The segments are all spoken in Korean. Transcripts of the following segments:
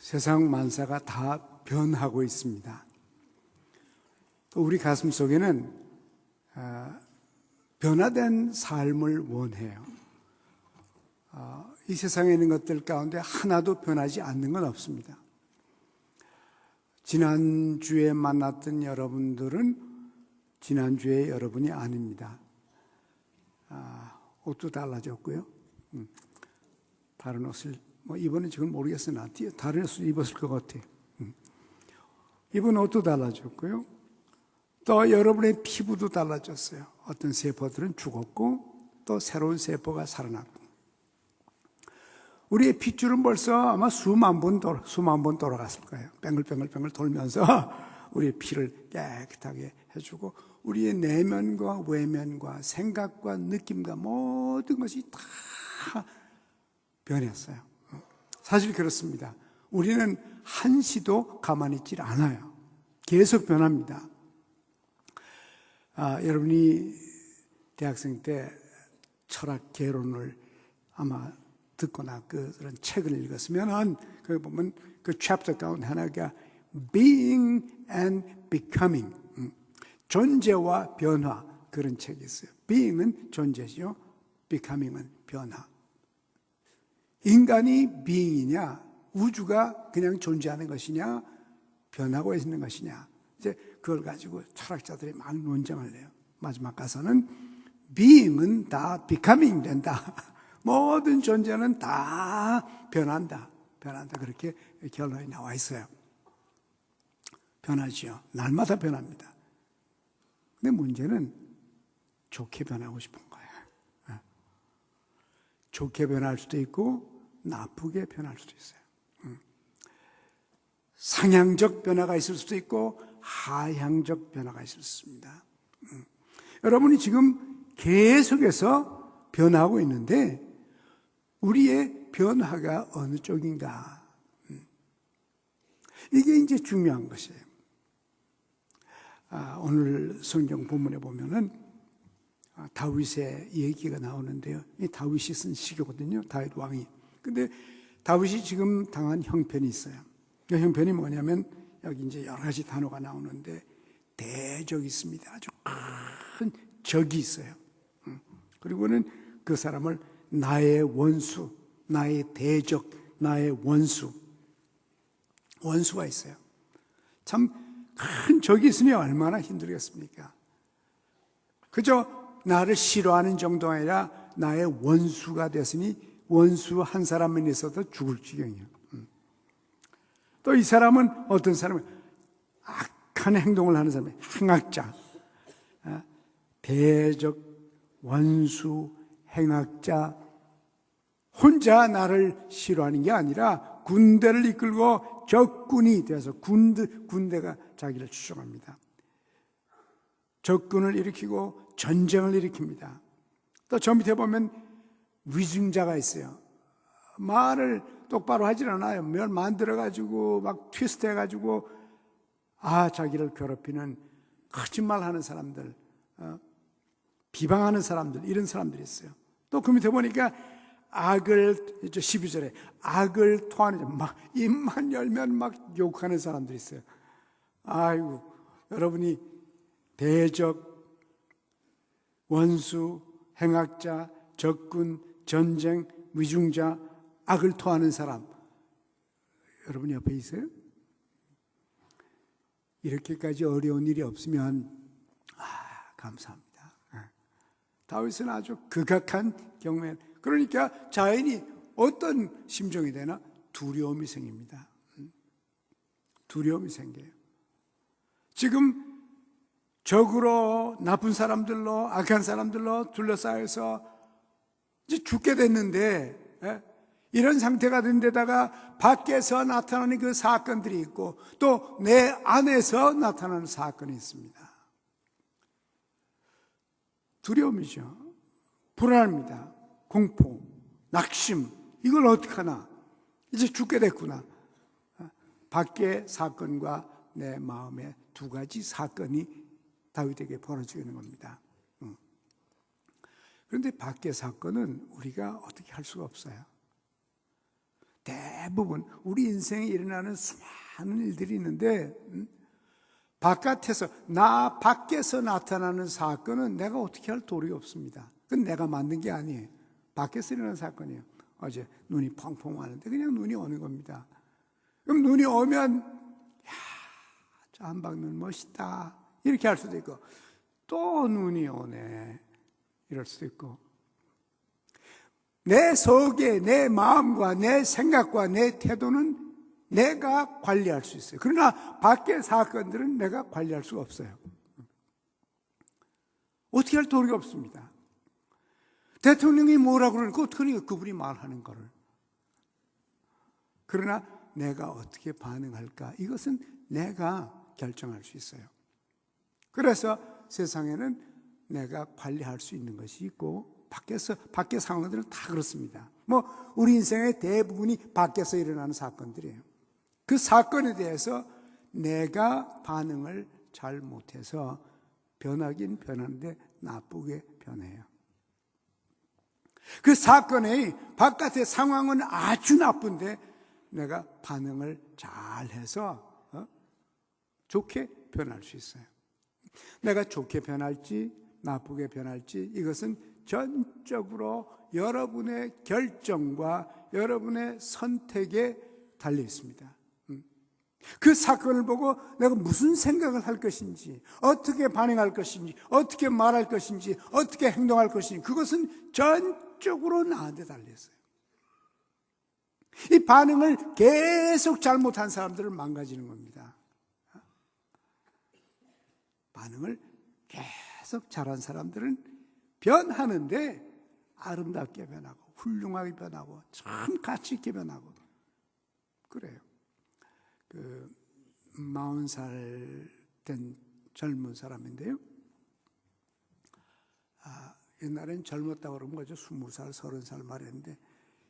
세상 만사가 다 변하고 있습니다. 또 우리 가슴 속에는 변화된 삶을 원해요. 이 세상에 있는 것들 가운데 하나도 변하지 않는 건 없습니다. 지난주에 만났던 여러분들은 지난주에 여러분이 아닙니다. 옷도 달라졌고요. 다른 옷을 이번엔 지금 모르겠으나 다른 옷을 입었을 것 같아요. 입은 옷도 달라졌고요. 또 여러분의 피부도 달라졌어요. 어떤 세포들은 죽었고 또 새로운 세포가 살아났고, 우리의 핏줄은 벌써 아마 수만 번 돌아갔을 거예요. 뱅글뱅글 돌면서 우리의 피를 깨끗하게 해주고, 우리의 내면과 외면과 생각과 느낌과 모든 것이 다 변했어요. 사실 그렇습니다. 우리는 한시도 가만히 있질 않아요. 계속 변합니다. 여러분이 대학생 때 철학 개론을 아마 듣거나 그런 책을 읽었으면 거기 보면 그 챕터 가운데 하나가 Being and Becoming, 존재와 변화, 그런 책이 있어요. Being은 존재죠. Becoming은 변화. 인간이 being이냐, 우주가 그냥 존재하는 것이냐, 변하고 있는 것이냐, 이제 그걸 가지고 철학자들이 막 논쟁을 해요. 마지막 가서는 being은 다 becoming 된다. 모든 존재는 다 변한다. 그렇게 결론이 나와 있어요. 변하지요. 날마다 변합니다. 근데 문제는 좋게 변하고 싶은 거예요. 좋게 변할 수도 있고 나쁘게 변할 수도 있어요. 상향적 변화가 있을 수도 있고 하향적 변화가 있을 수 있습니다. 여러분이 지금 계속해서 변하고 있는데 우리의 변화가 어느 쪽인가? 이게 이제 중요한 것이에요. 오늘 성경 본문에 보면은 다윗의 얘기가 나오는데요. 이 다윗이 쓴 시거든요. 다윗 왕이. 근데 다윗이 지금 당한 형편이 있어요. 그 형편이 뭐냐면 여기 이제 여러 가지 단어가 나오는데 대적이 있습니다. 아주 큰 적이 있어요. 그리고는 그 사람을 나의 원수, 나의 대적, 나의 원수가 있어요. 참 큰 적이 있으니 얼마나 힘들겠습니까? 그저 나를 싫어하는 정도가 아니라 나의 원수가 됐으니 원수 한 사람만 있어도 죽을 지경이에요. 또 이 사람은 어떤 사람은 악한 행동을 하는 사람이에요. 행악자, 대적, 원수, 행악자, 혼자 나를 싫어하는 게 아니라 군대를 이끌고 적군이 되어서 군대가 자기를 추종합니다. 적군을 일으키고 전쟁을 일으킵니다. 또 저 밑에 보면 위증자가 있어요. 말을 똑바로 하질 않아요. 뭘 만들어가지고 막 트위스트 해가지고 자기를 괴롭히는, 거짓말하는 사람들, 비방하는 사람들, 이런 사람들이 있어요. 또 그 밑에 보니까 12절에 악을 토하는, 막 입만 열면 막 욕하는 사람들이 있어요. 아이고, 여러분이 대적, 원수, 행악자, 적군, 전쟁, 위중자, 악을 토하는 사람, 여러분 옆에 있어요? 이렇게까지 어려운 일이 없으면 감사합니다. 다윗은 아주 극악한 경우에, 그러니까 자연이 어떤 심정이 되나? 두려움이 생깁니다. 두려움이 생겨요. 지금 적으로, 나쁜 사람들로, 악한 사람들로 둘러싸여서 이제 죽게 됐는데, 이런 상태가 된 데다가 밖에서 나타나는 그 사건들이 있고 또 내 안에서 나타나는 사건이 있습니다. 두려움이죠. 불안합니다. 공포, 낙심, 이걸 어떡하나? 이제 죽게 됐구나. 밖의 사건과 내 마음의 두 가지 사건이 다윗에게 벌어지고 있는 겁니다. 그런데 밖의 사건은 우리가 어떻게 할 수가 없어요. 대부분 우리 인생에 일어나는 수많은 일들이 있는데 바깥에서 나 밖에서 나타나는 사건은 내가 어떻게 할 도리가 없습니다. 그건 내가 만든 게 아니에요. 밖에서 일어나는 사건이에요. 어제 눈이 펑펑 왔는데 그냥 눈이 오는 겁니다. 그럼 눈이 오면 야, 저 한방눈 멋있다 이렇게 할 수도 있고 또 눈이 오네 이럴 수도 있고 내 속에 내 마음과 내 생각과 내 태도는 내가 관리할 수 있어요. 그러나 밖의 사건들은 내가 관리할 수가 없어요. 어떻게 할 도리가 없습니다. 대통령이 뭐라 그러니까 어떻게 그분이 말하는 거를. 그러나 내가 어떻게 반응할까? 이것은 내가 결정할 수 있어요. 그래서 세상에는 내가 관리할 수 있는 것이 있고 밖의 상황들은 다 그렇습니다. 우리 인생의 대부분이 밖에서 일어나는 사건들이에요. 그 사건에 대해서 내가 반응을 잘 못해서 변하긴 변하는데 나쁘게 변해요. 그 사건의 바깥의 상황은 아주 나쁜데 내가 반응을 잘해서 좋게 변할 수 있어요. 내가 좋게 변할지 나쁘게 변할지 이것은 전적으로 여러분의 결정과 여러분의 선택에 달려 있습니다. 그 사건을 보고 내가 무슨 생각을 할 것인지, 어떻게 반응할 것인지, 어떻게 말할 것인지, 어떻게 행동할 것인지 그것은 전적으로 나한테 달려 있어요. 이 반응을 계속 잘못한 사람들은 망가지는 겁니다. 반응을 계속 잘한 사람들은 변하는데 아름답게 변하고 훌륭하게 변하고 참 가치 있게 변하고 그래요. 40살 된 젊은 사람인데요. 옛날엔 젊었다고 그러면 거죠. 20살, 30살 말했는데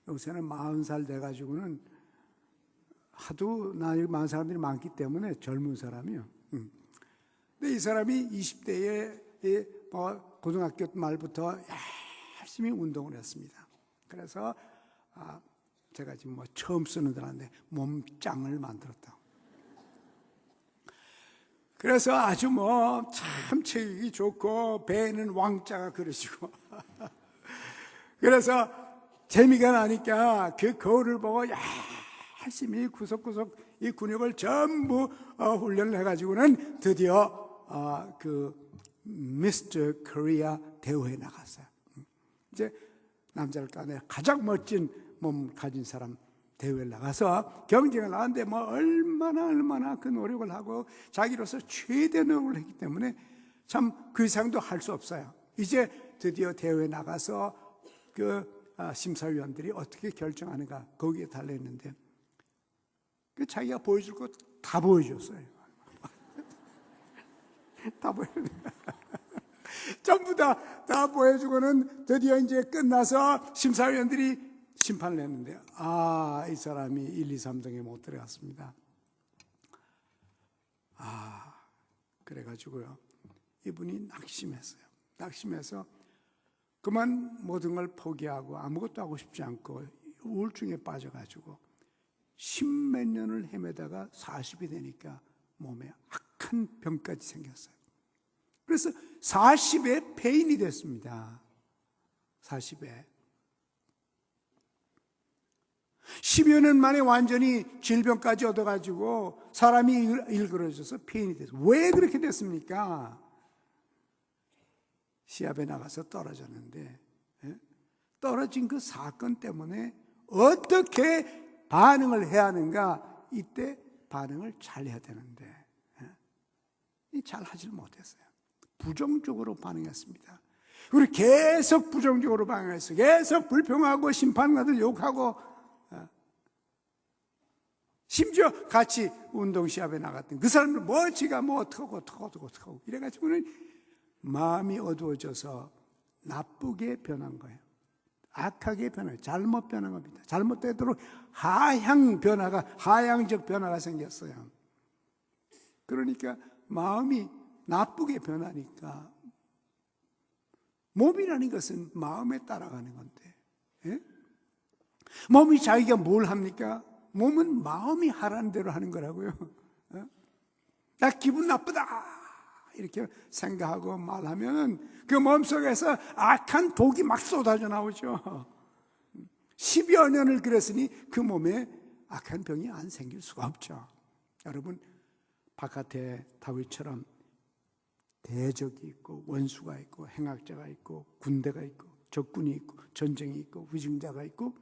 요새는 40살 돼가지고는 하도 나이 많은 사람들이 많기 때문에 젊은 사람이요. 근데 이 사람이 20대에 고등학교 말부터 열심히 운동을 했습니다. 그래서 제가 지금 처음 쓰는 단어인데 몸짱을 만들었다고. 그래서 아주 참 체격이 좋고 배에는 왕자가 그려지고 그래서 재미가 나니까 그 거울을 보고 열심히 구석구석 이 근육을 전부 훈련을 해가지고는 드디어 미스터 코리아 대회에 나갔어요. 이제 남자를 까내 가장 멋진 몸 가진 사람 대회를 나가서 경쟁을 하는데 얼마나 그 노력을 하고 자기로서 최대 노력을 했기 때문에 참 그 이상도 할 수 없어요. 이제 드디어 대회에 나가서 심사위원들이 어떻게 결정하는가 거기에 달려있는데 자기가 보여줄 것 다 보여줬어요. 다 보여줬어요. 전부 다 보여주고는 드디어 이제 끝나서 심사위원들이 심판을 했는데 이 사람이 1, 2, 3등에 못 들어갔습니다. 그래가지고요 이분이 낙심해서 그만 모든 걸 포기하고 아무것도 하고 싶지 않고 우울증에 빠져가지고 10몇 년을 헤매다가 40이 되니까 몸에 악한 병까지 생겼어요. 그래서 40에 폐인이 됐습니다. 40에 10여 년 만에 완전히 질병까지 얻어가지고 사람이 일그러져서 폐인이 됐어요. 왜 그렇게 됐습니까? 시합에 나가서 떨어졌는데 떨어진 그 사건 때문에 어떻게 반응을 해야 하는가 이때 반응을 잘 해야 되는데 잘 하질 못했어요. 부정적으로 반응했습니다. 그리고 계속 부정적으로 반응했어요. 계속 불평하고 심판관들 욕하고 심지어 같이 운동시합에 나갔던 그 사람들 지가 어떡하고 이래가지고는 마음이 어두워져서 나쁘게 변한 거예요. 악하게 변해요. 잘못 변한 겁니다. 잘못되도록 하향적 변화가 생겼어요. 그러니까 마음이 나쁘게 변하니까 몸이라는 것은 마음에 따라가는 건데 몸이 자기가 뭘 합니까? 몸은 마음이 하라는 대로 하는 거라고요. 나 기분 나쁘다 이렇게 생각하고 말하면 그 몸속에서 악한 독이 막 쏟아져 나오죠. 10여 년을 그랬으니 그 몸에 악한 병이 안 생길 수가 없죠. 여러분, 바깥에 다윗처럼 대적이 있고 원수가 있고 행악자가 있고 군대가 있고 적군이 있고 전쟁이 있고 위증자가 있고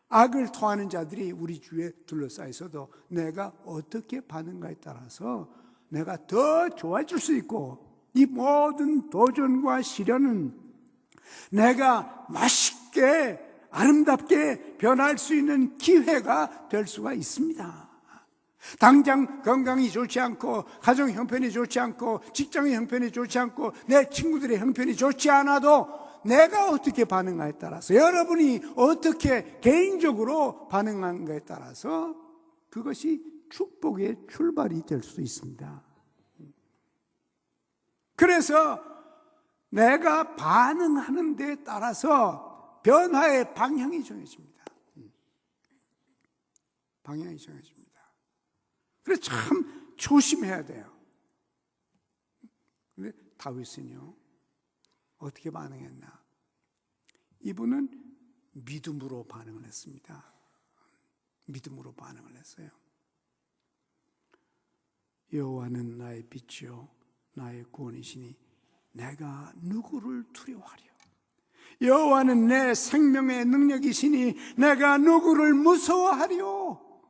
악을 토하는 자들이 우리 주위에 둘러싸여 있어도 내가 어떻게 반응하에 따라서 내가 더 좋아질 수 있고, 이 모든 도전과 시련은 내가 맛있게 아름답게 변할 수 있는 기회가 될 수가 있습니다. 당장 건강이 좋지 않고 가정 형편이 좋지 않고 직장의 형편이 좋지 않고 내 친구들의 형편이 좋지 않아도 내가 어떻게 반응하에 따라서, 여러분이 어떻게 개인적으로 반응하는가에 따라서 그것이 축복의 출발이 될 수 있습니다. 그래서 내가 반응하는 데 따라서 변화의 방향이 정해집니다. 방향이 정해집니다. 그래서 참 조심해야 돼요. 근데 다윗은요, 어떻게 반응했나? 이분은 믿음으로 반응을 했습니다. 믿음으로 반응을 했어요. 여호와는 나의 빛이요 나의 구원이시니 내가 누구를 두려워하리요? 여호와는 내 생명의 능력이시니 내가 누구를 무서워하리요?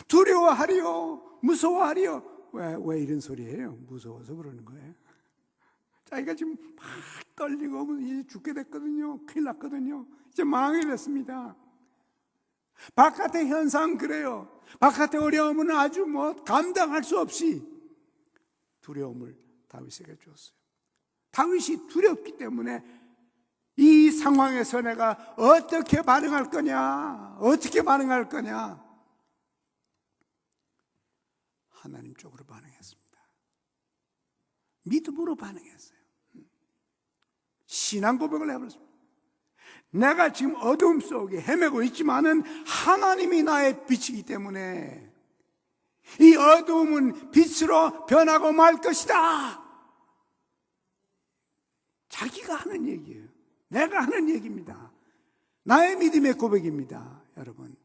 두려워하리요? 무서워하리요? 왜 이런 소리예요? 무서워서 그러는 거예요. 자기가 지금 막 떨리고 이제 죽게 됐거든요. 큰일 났거든요. 이제 망하게 됐습니다. 바깥의 현상 그래요. 바깥의 어려움은 아주 감당할 수 없이 두려움을 다윗에게 줬어요. 다윗이 두렵기 때문에 이 상황에서 내가 어떻게 반응할 거냐, 어떻게 반응할 거냐, 하나님 쪽으로 반응했습니다. 믿음으로 반응했어요. 신앙 고백을 해버렸습니다. 내가 지금 어두움 속에 헤매고 있지만은 하나님이 나의 빛이기 때문에 이 어두움은 빛으로 변하고 말 것이다. 자기가 하는 얘기예요. 내가 하는 얘기입니다. 나의 믿음의 고백입니다. 여러분,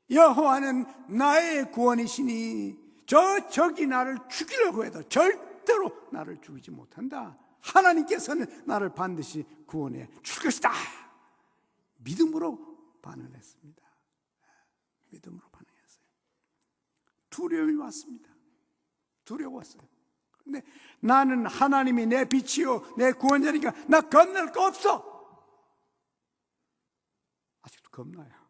여호와는 나의 구원이시니 적이 나를 죽이려고 해도 절대로 나를 죽이지 못한다. 하나님께서는 나를 반드시 구원해 줄 것이다. 믿음으로 반응을 했습니다. 믿음으로 반응했어요. 두려움이 왔습니다. 두려웠어요. 근데 나는 하나님이 내 빛이요 내 구원자니까 나 겁날 거 없어. 아직도 겁나요.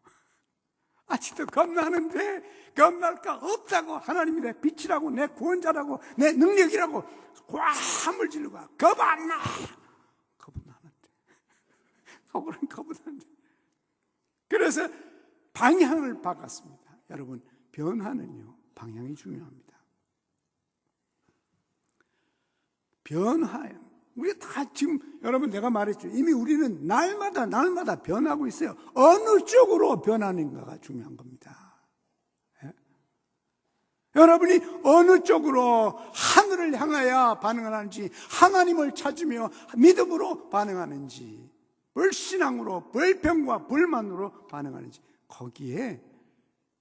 아직도 겁나는데 겁날 거 없다고. 하나님이 내 빛이라고 내 구원자라고 내 능력이라고 과함을 지르고 겁 안 나. 겁은 나는데. 겁은 나는데. 그래서 방향을 바꿨습니다. 여러분, 변화는요 방향이 중요합니다. 변화예요. 우리 다 지금 여러분 내가 말했죠. 이미 우리는 날마다 변하고 있어요. 어느 쪽으로 변하는가가 중요한 겁니다. 예? 여러분이 어느 쪽으로 하늘을 향하여 반응을 하는지, 하나님을 찾으며 믿음으로 반응하는지, 불신앙으로 불평과 불만으로 반응하는지, 거기에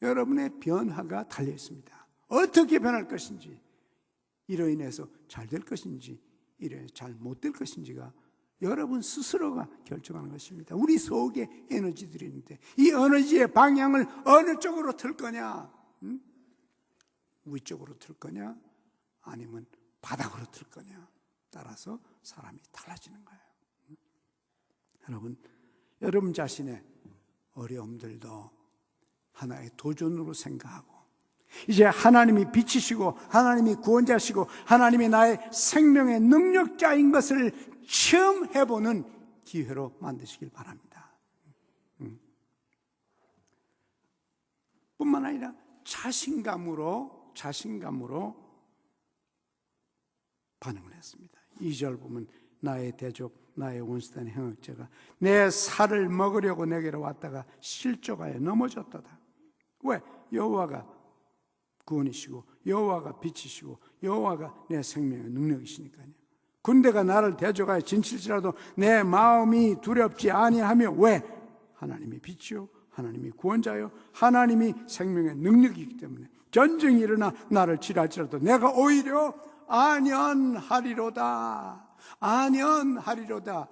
여러분의 변화가 달려 있습니다. 어떻게 변할 것인지, 이로 인해서 잘 될 것인지 이로 인해서 잘 못 될 것인지가 여러분 스스로가 결정하는 것입니다. 우리 속에 에너지들이 있는데 이 에너지의 방향을 어느 쪽으로 틀 거냐, 위쪽으로 틀 거냐 아니면 바닥으로 틀 거냐 따라서 사람이 달라지는 거예요. 여러분 자신의 어려움들도 하나의 도전으로 생각하고, 이제 하나님이 빛이시고 하나님이 구원자시고 하나님이 나의 생명의 능력자인 것을 체험해보는 기회로 만드시길 바랍니다. 뿐만 아니라 자신감으로 반응을 했습니다. 2절 보면 나의 대적, 나의 원수된 행악자가 내 살을 먹으려고 내게로 왔다가 실족하여 넘어졌도다. 왜? 여호와가 구원이시고 여호와가 빛이시고 여호와가 내 생명의 능력이시니까요. 군대가 나를 대적하여 진칠지라도 내 마음이 두렵지 아니하며, 왜? 하나님이 빛이요 하나님이 구원자요 하나님이 생명의 능력이기 때문에 전쟁이 일어나 나를 치랄지라도 내가 오히려 안연하리로다. 안연하리로다.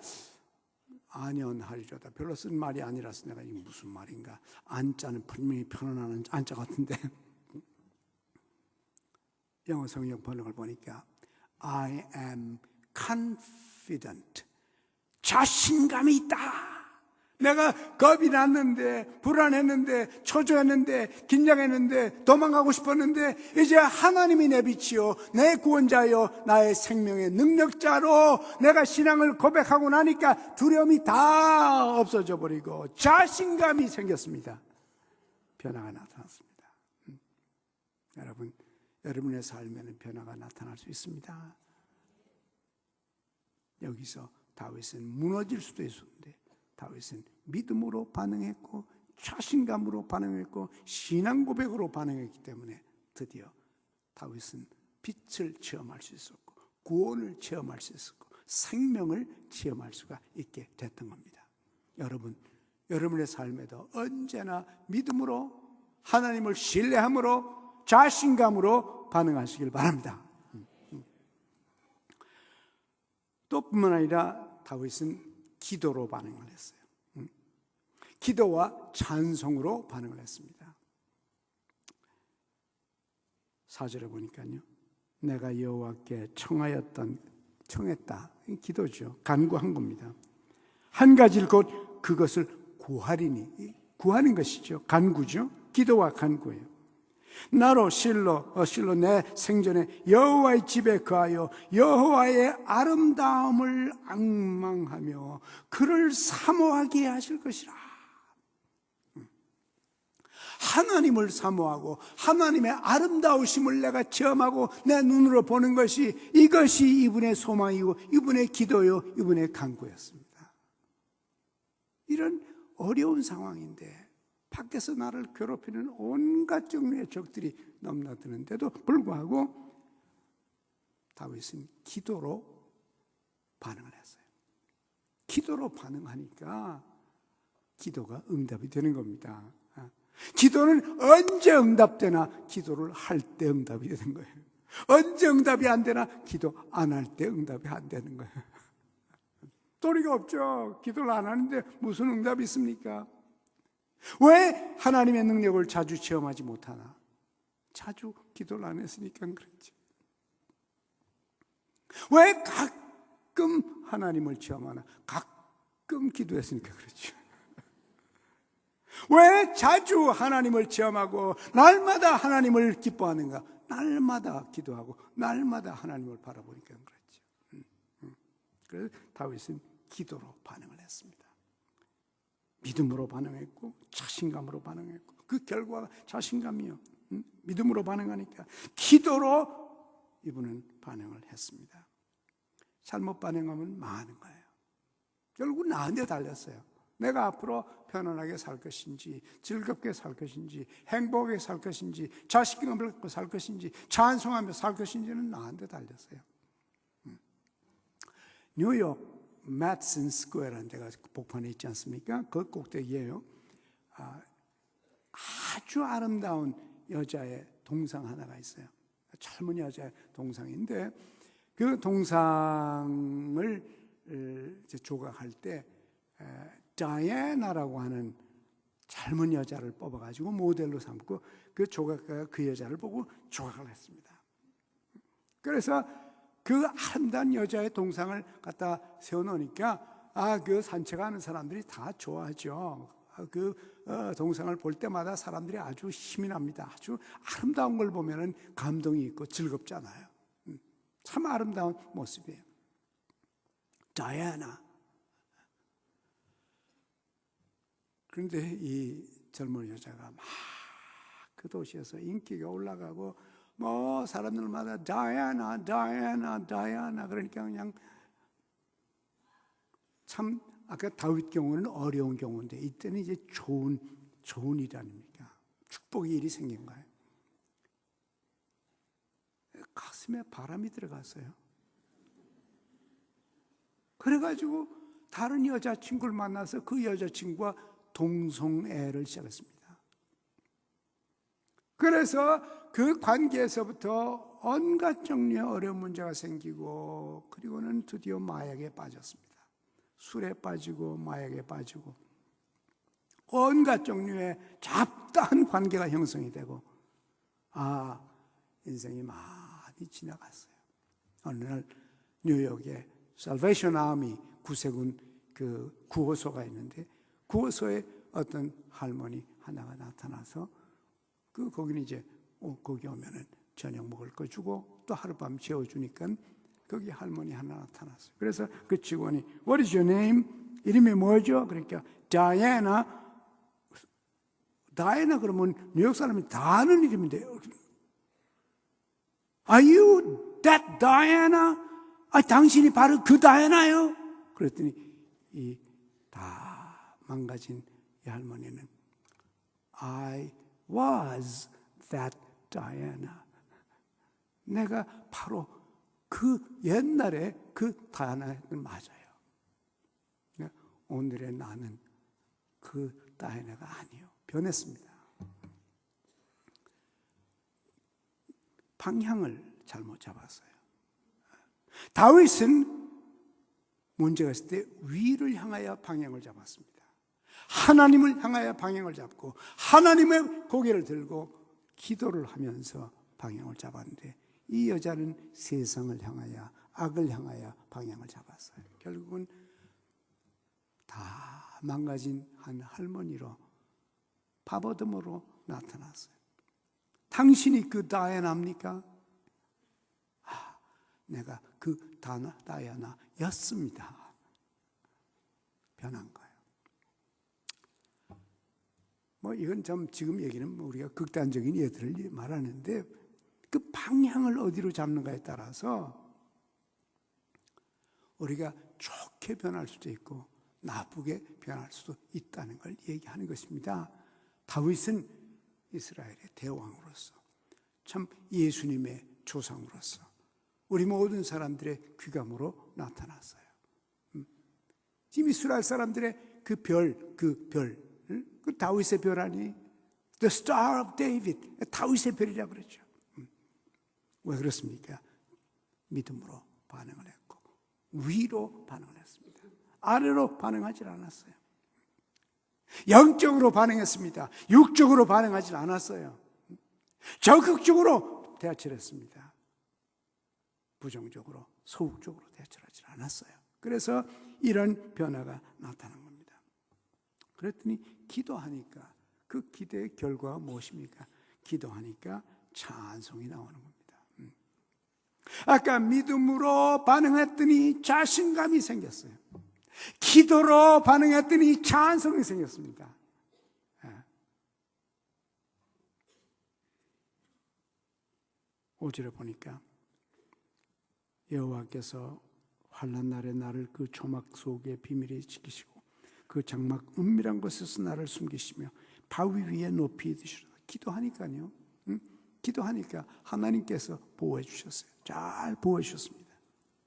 안연하리로다. 별로 쓴 말이 아니라서 내가 이게 무슨 말인가. 안자는 분명히 편안한 안자 같은데 영어 성역 번역을 보니까 I am confident. 자신감이 있다. 내가 겁이 났는데, 불안했는데, 초조했는데, 긴장했는데, 도망가고 싶었는데, 이제 하나님이 내 빛이요 내 구원자요 나의 생명의 능력자로 내가 신앙을 고백하고 나니까 두려움이 다 없어져 버리고 자신감이 생겼습니다. 변화가 나타났습니다. 여러분, 여러분의 삶에는 변화가 나타날 수 있습니다. 여기서 다윗은 무너질 수도 있었는데 다윗은 믿음으로 반응했고 자신감으로 반응했고 신앙 고백으로 반응했기 때문에 드디어 다윗은 빛을 체험할 수 있었고 구원을 체험할 수 있었고 생명을 체험할 수가 있게 됐던 겁니다. 여러분, 여러분의 삶에도 언제나 믿음으로 하나님을 신뢰함으로 자신감으로 반응하시길 바랍니다. 또 뿐만 아니라 다윗은 기도로 반응을 했어요. 기도와 찬송으로 반응을 했습니다. 4절에 보니까요, 내가 여호와께 청했다. 기도죠. 간구한 겁니다. 한 가지를 곧 그것을 구하리니, 구하는 것이죠. 간구죠. 기도와 간구예요. 나로 실로 내 생전에 여호와의 집에 거하여 여호와의 아름다움을 앙망하며 그를 사모하게 하실 것이라. 하나님을 사모하고 하나님의 아름다우심을 내가 체험하고 내 눈으로 보는 것이, 이것이 이분의 소망이고 이분의 기도요 이분의 간구였습니다. 이런 어려운 상황인데 밖에서 나를 괴롭히는 온갖 종류의 적들이 넘나드는데도 불구하고 다윗은 기도로 반응을 했어요. 기도로 반응하니까 기도가 응답이 되는 겁니다. 기도는 언제 응답되나? 기도를 할 때 응답이 되는 거예요. 언제 응답이 안 되나? 기도 안 할 때 응답이 안 되는 거예요. 도리가 없죠. 기도를 안 하는데 무슨 응답이 있습니까? 왜 하나님의 능력을 자주 체험하지 못하나? 자주 기도를 안 했으니까 그렇지. 왜 가끔 하나님을 체험하나? 가끔 기도했으니까 그렇죠. 왜 자주 하나님을 체험하고 날마다 하나님을 기뻐하는가? 날마다 기도하고 날마다 하나님을 바라보니까 그렇죠. 그래서 다윗은 기도로 반응을 했습니다. 믿음으로 반응했고 자신감으로 반응했고 그 결과가 자신감이요. 믿음으로 반응하니까 기도로 이분은 반응을 했습니다. 잘못 반응하면 망하는 거예요. 결국 나한테 달렸어요. 내가 앞으로 편안하게 살 것인지, 즐겁게 살 것인지, 행복하게 살 것인지, 자신감을 갖고 살 것인지, 찬송하며 살 것인지는 나한테 달렸어요. 뉴욕 매디슨 스퀘어라는 데가 복판에 있지 않습니까? 그 꼭대기에요. 아주 아름다운 여자의 동상 하나가 있어요. 젊은 여자의 동상인데 그 동상을 조각할 때 다이애나라고 하는 젊은 여자를 뽑아가지고 모델로 삼고 그 조각가가 그 여자를 보고 조각을 했습니다. 그래서 그 아름다운 여자의 동상을 갖다 세워놓으니까 그 산책하는 사람들이 다 좋아하죠. 그 동상을 볼 때마다 사람들이 아주 힘이 납니다. 아주 아름다운 걸 보면은 감동이 있고 즐겁잖아요. 참 아름다운 모습이에요. 다이애나. 그런데 이 젊은 여자가 막 그 도시에서 인기가 올라가고 뭐 사람들마다 다이애나 그러니까 그냥 참 아까 다윗 경우는 어려운 경우인데 이때는 이제 좋은 일 아닙니까? 축복의 일이 생긴 거예요. 가슴에 바람이 들어갔어요. 그래가지고 다른 여자친구를 만나서 그 여자친구와 동성애를 시작했습니다. 그래서 그 관계에서부터 온갖 종류의 어려운 문제가 생기고, 그리고는 드디어 마약에 빠졌습니다. 술에 빠지고 마약에 빠지고 온갖 종류의 잡다한 관계가 형성이 되고, 인생이 많이 지나갔어요. 어느 날 뉴욕에 살베이션 아미 구세군 그 구호소가 있는데, 구호소에 어떤 할머니 하나가 나타나서 거기는 이제 거기 오면은 저녁 먹을 거 주고 또 하룻밤 재워주니까 거기 할머니 하나 나타났어요. 그래서 그 직원이 What is your name? 이름이 뭐죠? 그러니까 다이애나 그러면 뉴욕 사람이 다 아는 이름인데 Are you that Diana? 당신이 바로 그 다이애나요? 그랬더니 이 다 망가진 이 할머니는 I was that Diana. 내가 바로 그 옛날에 그 다이애나는 맞아요. 오늘의 나는 그 다이애나가 아니에요. 변했습니다. 방향을 잘못 잡았어요. 다윗은 문제가 있을 때 위를 향하여 방향을 잡았습니다. 하나님을 향하여 방향을 잡고 하나님의 고개를 들고 기도를 하면서 방향을 잡았는데, 이 여자는 세상을 향하여 악을 향하여 방향을 잡았어요. 결국은 다 망가진 한 할머니로 바보듬으로 나타났어요. 당신이 그 다이애나입니까? 내가 그 다이애나였습니다. 변한 거예요. 이건 좀 지금 얘기는 우리가 극단적인 예들을 말하는데, 그 방향을 어디로 잡는가에 따라서 우리가 좋게 변할 수도 있고 나쁘게 변할 수도 있다는 걸 얘기하는 것입니다. 다윗은 이스라엘의 대왕으로서, 참 예수님의 조상으로서 우리 모든 사람들의 귀감으로 나타났어요. 지금 이스라엘 사람들의 그 다윗의 별 아니? The Star of David, 다윗의 별이라고 그랬죠. 왜 그렇습니까? 믿음으로 반응을 했고 위로 반응을 했습니다. 아래로 반응하지 않았어요. 영적으로 반응했습니다. 육적으로 반응하지 않았어요. 적극적으로 대처했습니다. 부정적으로, 소극적으로 대처하지 않았어요. 그래서 이런 변화가 나타난 겁니다. 그랬더니 기도하니까 그 기도의 결과가 무엇입니까? 기도하니까 찬송이 나오는 겁니다. 아까 믿음으로 반응했더니 자신감이 생겼어요. 기도로 반응했더니 찬송이 생겼습니다. 5절에 보니까 여호와께서 환난 날에 나를 그 조막 속에 비밀히 지키시고 그 장막 은밀한 곳에서 나를 숨기시며 바위 위에 높이 드시리라. 기도하니까요. 기도하니까 하나님께서 보호해 주셨어요. 잘 보호해 주셨습니다.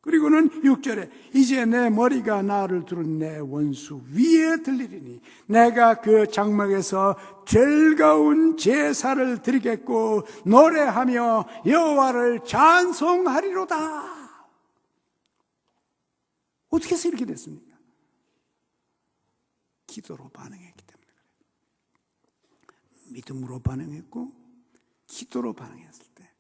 그리고는 6절에 이제 내 머리가 나를 두른 내 원수 위에 들리리니 내가 그 장막에서 즐거운 제사를 드리겠고 노래하며 여호와를 찬송하리로다. 어떻게 해서 이렇게 됐습니까? 기도로 반응했기 때문에 그래요. 믿음으로 반응했고 기도로 반응했을 때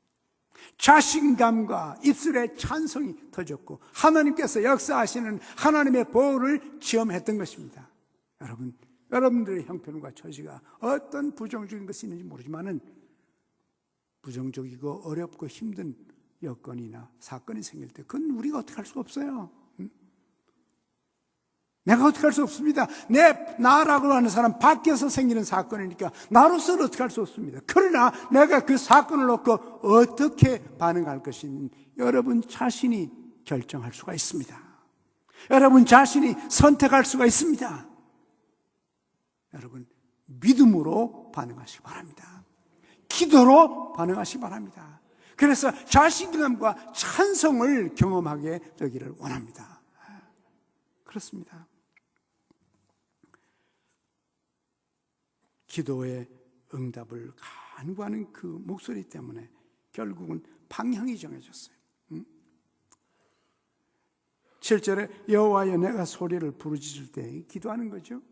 자신감과 입술에 찬송이 터졌고 하나님께서 역사하시는 하나님의 보호를 체험했던 것입니다. 여러분들의 형편과 처지가 어떤 부정적인 것이 있는지 모르지만은 부정적이고 어렵고 힘든 여건이나 사건이 생길 때 그건 우리가 어떻게 할 수가 없어요. 내가 어떻게 할 수 없습니다. 나라고 하는 사람 밖에서 생기는 사건이니까 나로서는 어떻게 할 수 없습니다. 그러나 내가 그 사건을 놓고 어떻게 반응할 것인 여러분 자신이 결정할 수가 있습니다. 여러분 자신이 선택할 수가 있습니다. 여러분 믿음으로 반응하시기 바랍니다. 기도로 반응하시기 바랍니다. 그래서 자신감과 찬성을 경험하게 되기를 원합니다. 그렇습니다. 기도의 응답을 간구하는 그 목소리 때문에 결국은 방향이 정해졌어요. 7절에 여호와여 내가 소리를 부르짖을 때 기도하는 거죠.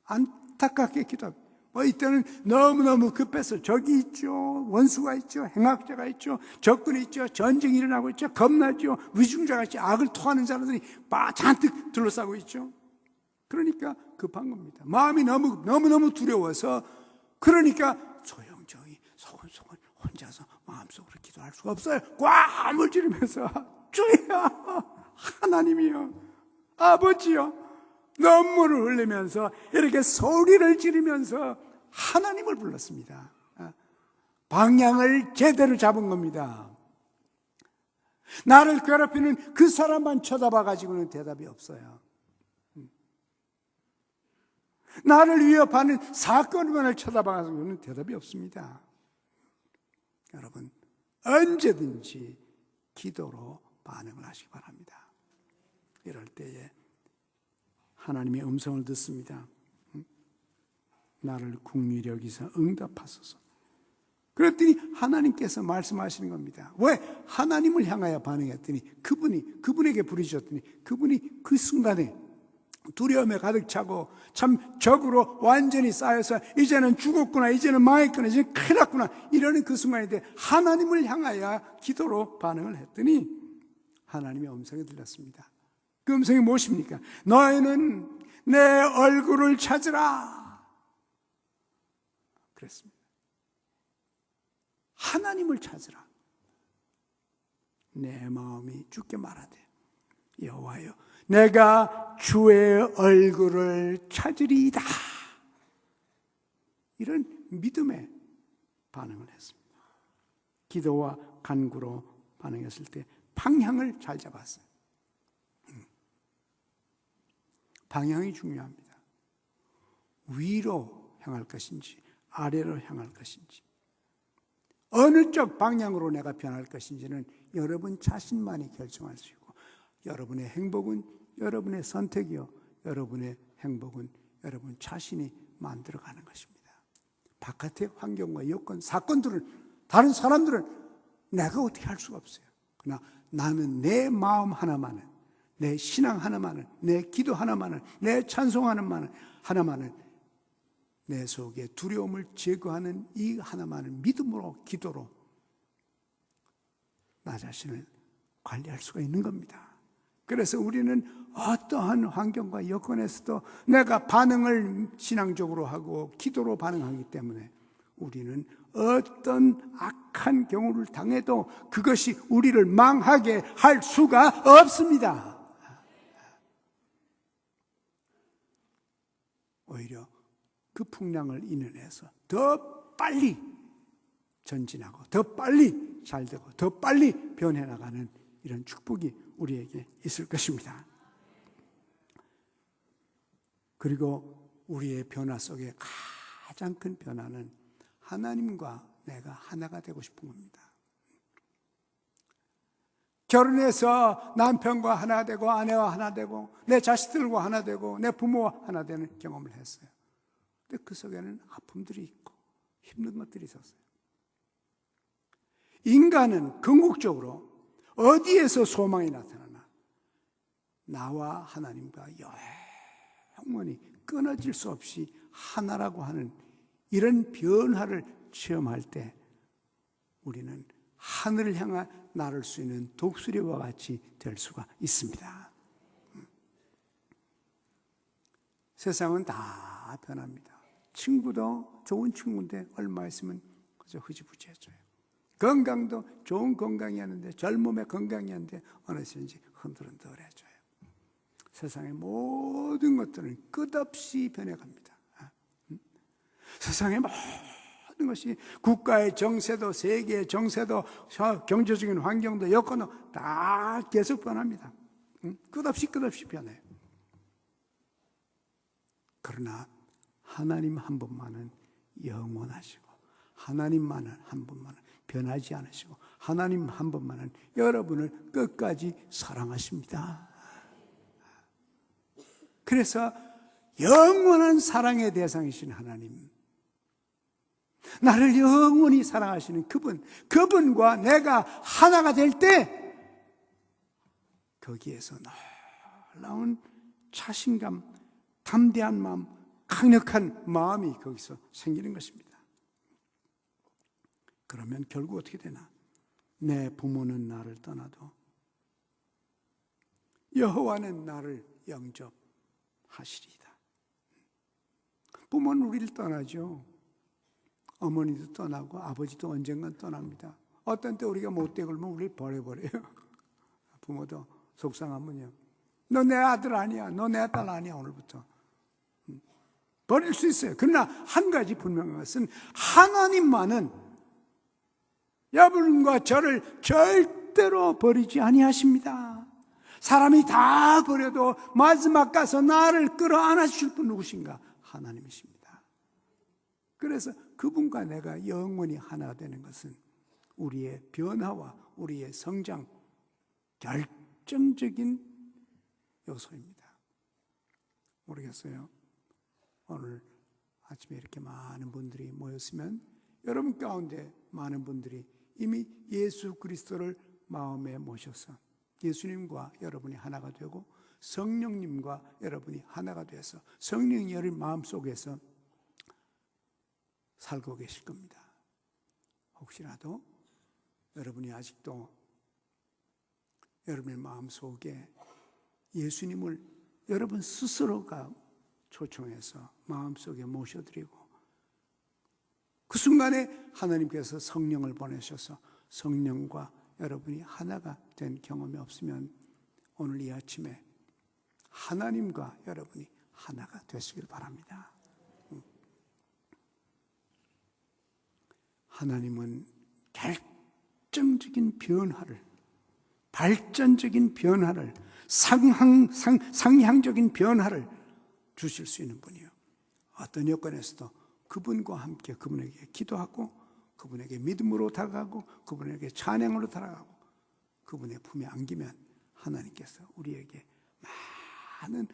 안타깝게 기도합니다. 이때는 너무너무 급해서 적이 있죠, 원수가 있죠, 행악자가 있죠, 적군이 있죠, 전쟁이 일어나고 있죠, 겁나죠, 위중자가 있죠, 악을 토하는 사람들이 잔뜩 둘러싸고 있죠. 그러니까 급한 겁니다. 마음이 너무너무 두려워서, 그러니까 조용조용히 소곤소곤 혼자서 마음속으로 기도할 수가 없어요. 꽉을 찌르면서 주여 하나님이여 아버지여 눈물을 흘리면서 이렇게 소리를 지르면서 하나님을 불렀습니다. 방향을 제대로 잡은 겁니다. 나를 괴롭히는 그 사람만 쳐다봐 가지고는 대답이 없어요. 나를 위협하는 사건만을 쳐다봐 가지고는 대답이 없습니다. 여러분 언제든지 기도로 반응을 하시기 바랍니다. 이럴 때에 하나님의 음성을 듣습니다. 나를 긍휼히 여기서 응답하소서. 그랬더니 하나님께서 말씀하시는 겁니다. 왜? 하나님을 향하여 반응했더니 그분에게 부르셨더니 그분이 그 순간에 두려움에 가득 차고 참 적으로 완전히 쌓여서 이제는 죽었구나, 이제는 망했구나, 이제는 큰일 났구나 이러는 그 순간인데 하나님을 향하여 기도로 반응을 했더니 하나님의 음성이 들렸습니다. 그 음성이 무엇입니까? 너희는 내 얼굴을 찾으라 그랬습니다. 하나님을 찾으라. 내 마음이 주께 말하되 여호와여 내가 주의 얼굴을 찾으리이다. 이런 믿음의 반응을 했습니다. 기도와 간구로 반응했을 때 방향을 잘 잡았어요. 방향이 중요합니다. 위로 향할 것인지 아래로 향할 것인지 어느 쪽 방향으로 내가 변할 것인지는 여러분 자신만이 결정할 수 있고 여러분의 행복은 여러분의 선택이요 여러분의 행복은 여러분 자신이 만들어가는 것입니다. 바깥의 환경과 여건, 사건들은 다른 사람들은 내가 어떻게 할 수가 없어요. 그러나 나는 내 마음 하나만은 내 신앙 하나만은 내 기도 하나만은 내 찬송 하나만은 내 속에 두려움을 제거하는 이 하나만을 믿음으로 기도로 나 자신을 관리할 수가 있는 겁니다. 그래서 우리는 어떠한 환경과 여건에서도 내가 반응을 신앙적으로 하고 기도로 반응하기 때문에 우리는 어떤 악한 경우를 당해도 그것이 우리를 망하게 할 수가 없습니다. 오히려 그 풍랑을 인연해서 더 빨리 전진하고 더 빨리 잘되고 더 빨리 변해나가는 이런 축복이 우리에게 있을 것입니다. 그리고 우리의 변화 속에 가장 큰 변화는 하나님과 내가 하나가 되고 싶은 겁니다. 결혼해서 남편과 하나 되고 아내와 하나 되고 내 자식들과 하나 되고 내 부모와 하나 되는 경험을 했어요. 근데 그 속에는 아픔들이 있고 힘든 것들이 있었어요. 인간은 궁극적으로 어디에서 소망이 나타나나? 나와 하나님과 영원히 끊어질 수 없이 하나라고 하는 이런 변화를 체험할 때 우리는 하늘을 향해 나를 수 있는 독수리와 같이 될 수가 있습니다. 세상은 다 변합니다. 친구도 좋은 친구인데 얼마 있으면 그저 흐지부지해져요. 건강도 좋은 건강이었는데 젊음의 건강이었는데 어느새인지 흔들흔들해져요. 세상의 모든 것들은 끝없이 변해갑니다. 세상의 모든 것이 국가의 정세도 세계의 정세도 경제적인 환경도 여건도 다 계속 변합니다. 끝없이 변해요. 그러나 하나님 한 분만은 영원하시고, 하나님만은 한 분만은 변하지 않으시고, 하나님 한 분만은 여러분을 끝까지 사랑하십니다. 그래서 영원한 사랑의 대상이신 하나님, 나를 영원히 사랑하시는 그분과 내가 하나가 될 때 거기에서 놀라운 자신감, 담대한 마음, 강력한 마음이 거기서 생기는 것입니다. 그러면 결국 어떻게 되나? 내 부모는 나를 떠나도 여호와는 나를 영접하시리이다. 부모는 우리를 떠나죠. 어머니도 떠나고 아버지도 언젠간 떠납니다. 어떤 때 우리가 못돼 걸면 우리를 버려버려요. 부모도 속상하면요, 너 내 아들 아니야, 너 내 딸 아니야, 오늘부터 버릴 수 있어요. 그러나 한 가지 분명한 것은 하나님만은 여러분과 저를 절대로 버리지 아니하십니다. 사람이 다 버려도 마지막 가서 나를 끌어안아 주실 분 누구신가? 하나님이십니다. 그래서 그분과 내가 영원히 하나 되는 것은 우리의 변화와 우리의 성장, 결정적인 요소입니다. 모르겠어요. 오늘 아침에 이렇게 많은 분들이 모였으면 여러분 가운데 많은 분들이 이미 예수 그리스도를 마음에 모셔서 예수님과 여러분이 하나가 되고 성령님과 여러분이 하나가 되어서 성령이 여러분 마음속에서 살고 계실 겁니다. 혹시라도 여러분이 아직도 여러분의 마음속에 예수님을 여러분 스스로가 초청해서 마음속에 모셔드리고 그 순간에 하나님께서 성령을 보내셔서 성령과 여러분이 하나가 된 경험이 없으면 오늘 이 아침에 하나님과 여러분이 하나가 되시길 바랍니다. 하나님은 결정적인 변화를, 발전적인 변화를, 상향적인 변화를 주실 수 있는 분이요, 어떤 여건에서도 그분과 함께 그분에게 기도하고 그분에게 믿음으로 다가가고 그분에게 찬양으로 다가가고 그분의 품에 안기면 하나님께서 우리에게 많은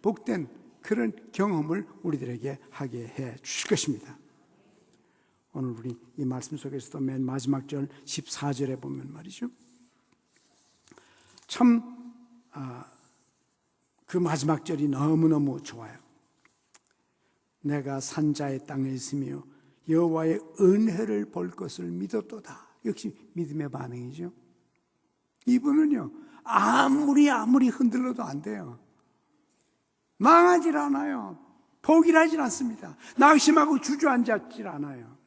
복된 그런 경험을 우리들에게 하게 해 주실 것입니다. 오늘 우리 이 말씀 속에서도 맨 마지막 절 14절에 보면 말이죠, 참 그 마지막 절이 너무너무 좋아요. 내가 산자의 땅에 있으며 여호와의 은혜를 볼 것을 믿었도다. 역시 믿음의 반응이죠. 이분은요, 아무리 흔들려도 안 돼요. 망하질 않아요. 포기하질 않습니다. 낙심하고 주저앉질 않아요.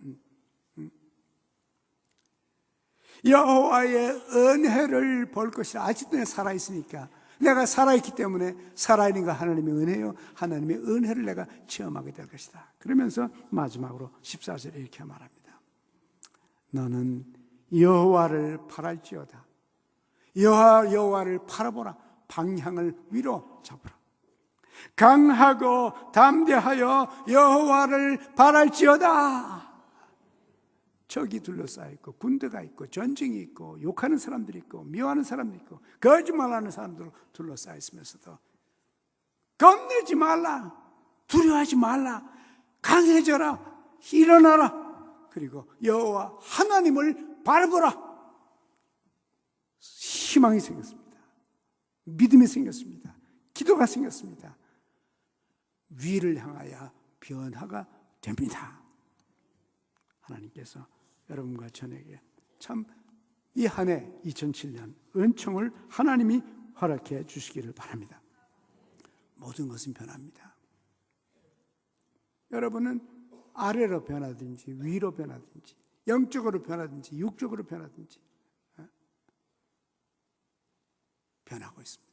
여호와의 은혜를 볼 것이라. 아직도 내가 살아있으니까, 내가 살아있기 때문에 살아있는 거 하나님의 은혜요, 하나님의 은혜를 내가 체험하게 될 것이다. 그러면서 마지막으로 14절에 이렇게 말합니다. 너는 여호와를 바랄지어다. 여호와를 바라보라. 방향을 위로 잡으라. 강하고 담대하여 여호와를 바랄지어다. 적이 둘러싸여 있고 군대가 있고 전쟁이 있고 욕하는 사람들이 있고 미워하는 사람들이 있고 거짓말하는 사람들로 둘러싸여 있으면서도 겁내지 말라, 두려워하지 말라, 강해져라, 일어나라. 그리고 여호와 하나님을 바라보라. 희망이 생겼습니다. 믿음이 생겼습니다. 기도가 생겼습니다. 위를 향하여 변화가 됩니다. 하나님께서 여러분과 저에게 참 이 한 해 2007년 은총을 하나님이 허락해 주시기를 바랍니다. 모든 것은 변합니다. 여러분은 아래로 변하든지 위로 변하든지 영적으로 변하든지 육적으로 변하든지 변하고 있습니다.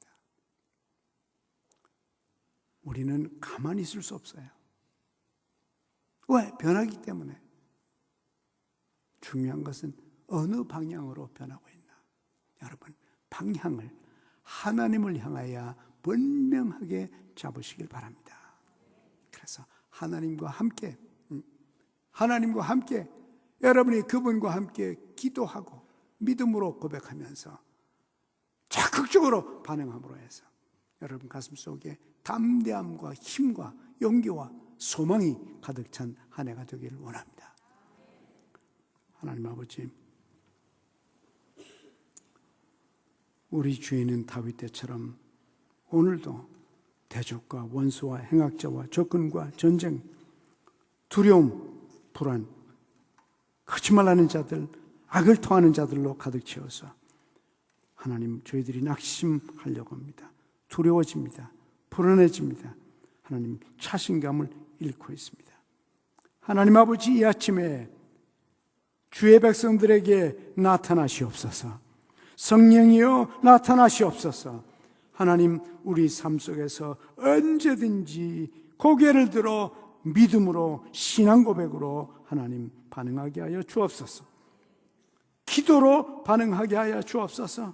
우리는 가만히 있을 수 없어요. 왜? 변하기 때문에. 중요한 것은 어느 방향으로 변하고 있나. 여러분, 방향을 하나님을 향하여 분명하게 잡으시길 바랍니다. 그래서 하나님과 함께 여러분이 그분과 함께 기도하고 믿음으로 고백하면서 적극적으로 반응함으로 해서 여러분 가슴 속에 담대함과 힘과 용기와 소망이 가득 찬 한 해가 되기를 원합니다. 하나님 아버지, 우리 주인은 다윗 때처럼 오늘도 대적과 원수와 행악자와 적군과 전쟁, 두려움, 불안, 거짓말하는 자들, 악을 통하는 자들로 가득 채워서 하나님, 저희들이 낙심하려고 합니다. 두려워집니다. 불안해집니다. 하나님, 자신감을 잃고 있습니다. 하나님 아버지, 이 아침에 주의 백성들에게 나타나시옵소서. 성령이여 나타나시옵소서. 하나님, 우리 삶 속에서 언제든지 고개를 들어 믿음으로 신앙 고백으로 하나님 반응하게 하여 주옵소서. 기도로 반응하게 하여 주옵소서.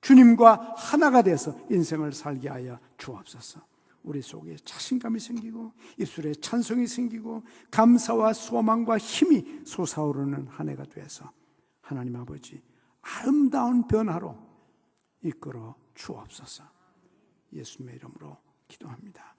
주님과 하나가 돼서 인생을 살게 하여 주옵소서. 우리 속에 자신감이 생기고 입술에 찬송이 생기고 감사와 소망과 힘이 솟아오르는 한 해가 돼서 하나님 아버지 아름다운 변화로 이끌어 주옵소서. 예수님의 이름으로 기도합니다.